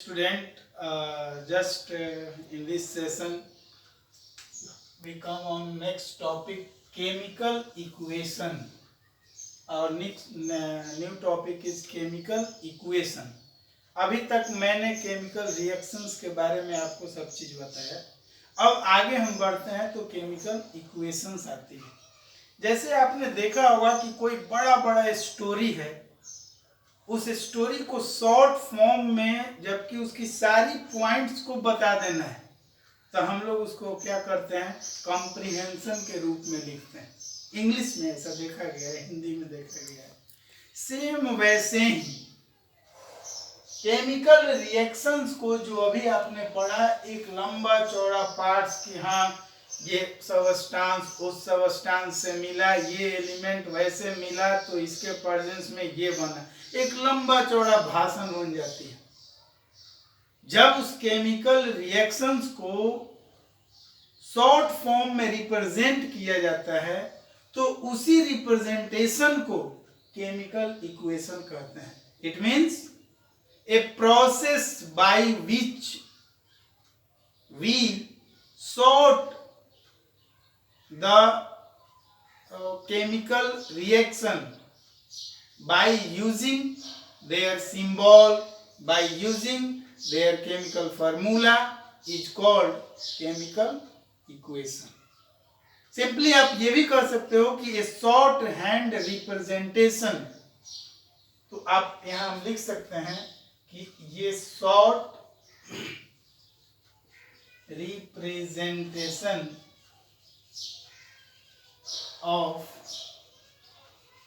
Student, just in this session we come on next topic, chemical equation. Our next new topic is chemical equation. अभी तक मैंने chemical reactions के बारे में आपको सब चीज बताया। अब आगे हम बढ़ते हैं तो केमिकल इक्वेशंस आती है। जैसे आपने देखा होगा कि कोई बड़ा बड़ा स्टोरी है, उस स्टोरी को शॉर्ट फॉर्म में जबकि उसकी सारी पॉइंट्स को बता देना है तो हम लोग उसको क्या करते हैं, कॉम्प्रिहेंशन के रूप में लिखते हैं। इंग्लिश में ऐसा देखा गया है, हिंदी में देखा गया है। सेम वैसे ही केमिकल रिएक्शंस को जो अभी आपने पढ़ा, एक लंबा चौड़ा पार्ट्स की, हाँ ये सबस्टांस उस सबस्टांस से मिला, ये एलिमेंट वैसे मिला तो इसके प्रेजेंस में ये बना, एक लंबा चौड़ा भाषण बन जाती है। जब उस केमिकल रिएक्शंस को शॉर्ट फॉर्म में रिप्रेजेंट किया जाता है तो उसी रिप्रेजेंटेशन को केमिकल इक्वेशन कहते हैं। It means a process by which we sort the chemical reaction by using their symbol, by using their chemical formula is called chemical equation. Simply आप ये भी कर सकते हो कि a short hand representation, तो आप यहां हम लिख सकते हैं कि ये short representation of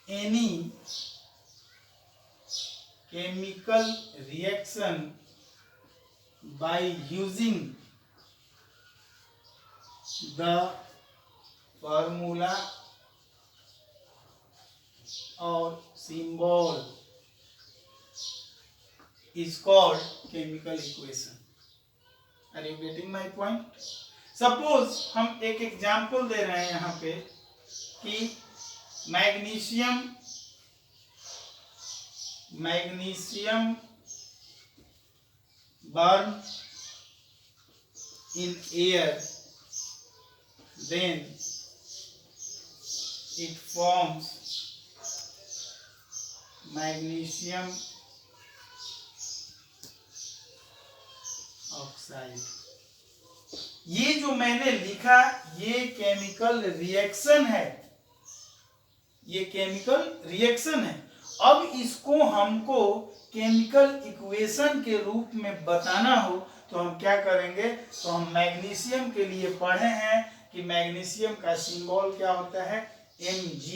any chemical reaction by using the formula और symbol is called chemical equation. Are you getting my point? Suppose हम एक एग्जाम्पल दे रहे हैं यहाँ पे कि magnesium burn in air, then it forms magnesium oxide. ये जो मैंने लिखा ये केमिकल रिएक्शन है, ये केमिकल रिएक्शन है। अब इसको हमको केमिकल इक्वेशन के रूप में बताना हो तो हम क्या करेंगे, तो हम मैग्नीशियम के लिए पढ़े हैं कि मैग्नीशियम का सिंबल क्या होता है, Mg।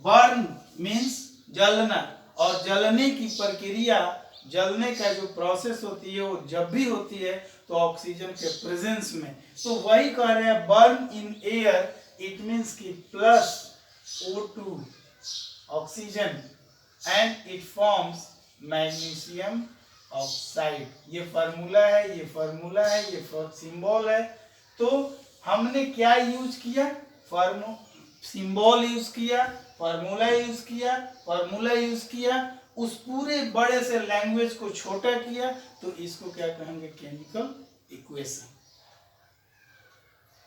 बर्न मीन्स जलना, और जलने की प्रक्रिया, जलने का जो प्रोसेस होती है वो जब भी होती है तो ऑक्सीजन के प्रेजेंस में, तो वही कह रहे हैं burn in air, it means कि plus O2 oxygen and it forms magnesium oxide. ये फार्मूला है, ये फार्मूला है, ये सिंबल है। तो हमने क्या यूज किया, सिंबल यूज किया, फार्मूला यूज किया, फार्मूला यूज किया, उस पूरे बड़े से लैंग्वेज को छोटा किया, तो इसको क्या कहेंगे, केमिकल इक्वेशन।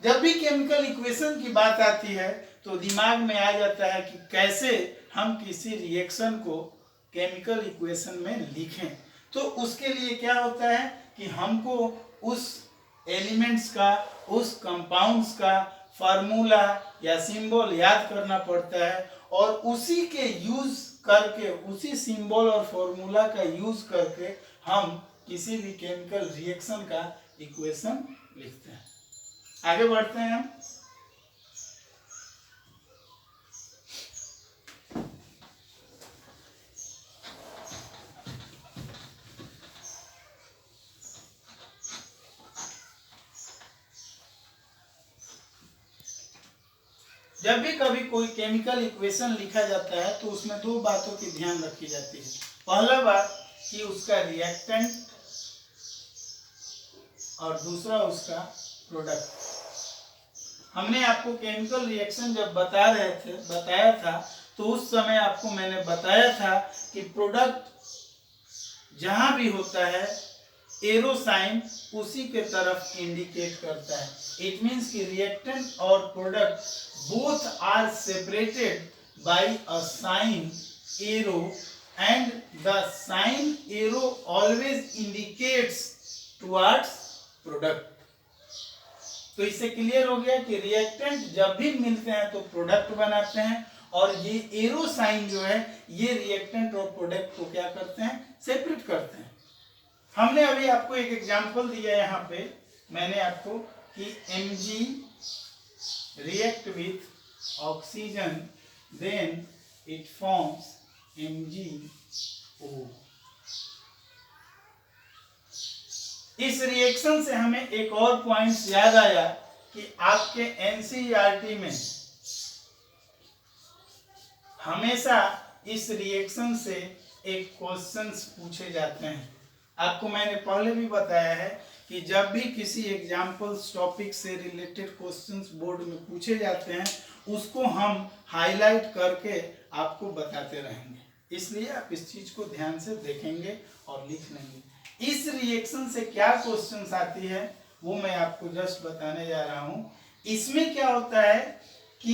जब भी केमिकल इक्वेशन की बात आती है तो दिमाग में आ जाता है कि कैसे हम किसी रिएक्शन को केमिकल इक्वेशन में लिखें। तो उसके लिए क्या होता है कि हमको उस एलिमेंट्स का, उस कंपाउंड्स का फार्मूला या सिंबल याद करना पड़ता है, और उसी के यूज करके, उसी सिंबल और फॉर्मूला का यूज करके हम किसी भी केमिकल रिएक्शन का इक्वेशन लिखते हैं। आगे बढ़ते हैं हम। जब भी कभी कोई केमिकल इक्वेशन लिखा जाता है तो उसमें दो बातों की ध्यान रखी जाती है। पहला बात कि उसका रिएक्टेंट और दूसरा उसका प्रोडक्ट। हमने आपको केमिकल रिएक्शन जब बताया था तो उस समय आपको मैंने बताया था कि प्रोडक्ट जहां भी होता है एरो साइन उसी के तरफ इंडिकेट करता है. इट मीन्स कि रिएक्टेंट और product both are separated by a sign arrow and the sign arrow always indicates towards product. तो इससे क्लियर हो गया कि रिएक्टेंट जब भी मिलते हैं तो प्रोडक्ट बनाते हैं, और ये एरो साइन जो है ये रिएक्टेंट और प्रोडक्ट को क्या करते हैं, सेपरेट करते हैं. हमने अभी आपको एक एग्जांपल दिया है यहाँ पे, मैंने आपको कि Mg react with oxygen then it forms MgO. इस रिएक्शन से हमें एक और पॉइंट याद आया कि आपके एनसीईआरटी में हमेशा इस रिएक्शन से एक क्वेश्चंस पूछे जाते हैं. आपको मैंने पहले भी बताया है कि जब भी किसी एग्जाम्पल्स टॉपिक से रिलेटेड क्वेश्चंस बोर्ड में पूछे जाते हैं उसको हम हाईलाइट करके आपको बताते रहेंगे. इसलिए आप इस चीज को ध्यान से देखेंगे और लिख लेंगे. इस रिएक्शन से क्या क्वेश्चंस आती है वो मैं आपको जस्ट बताने जा रहा हूं. इसमें क्या होता है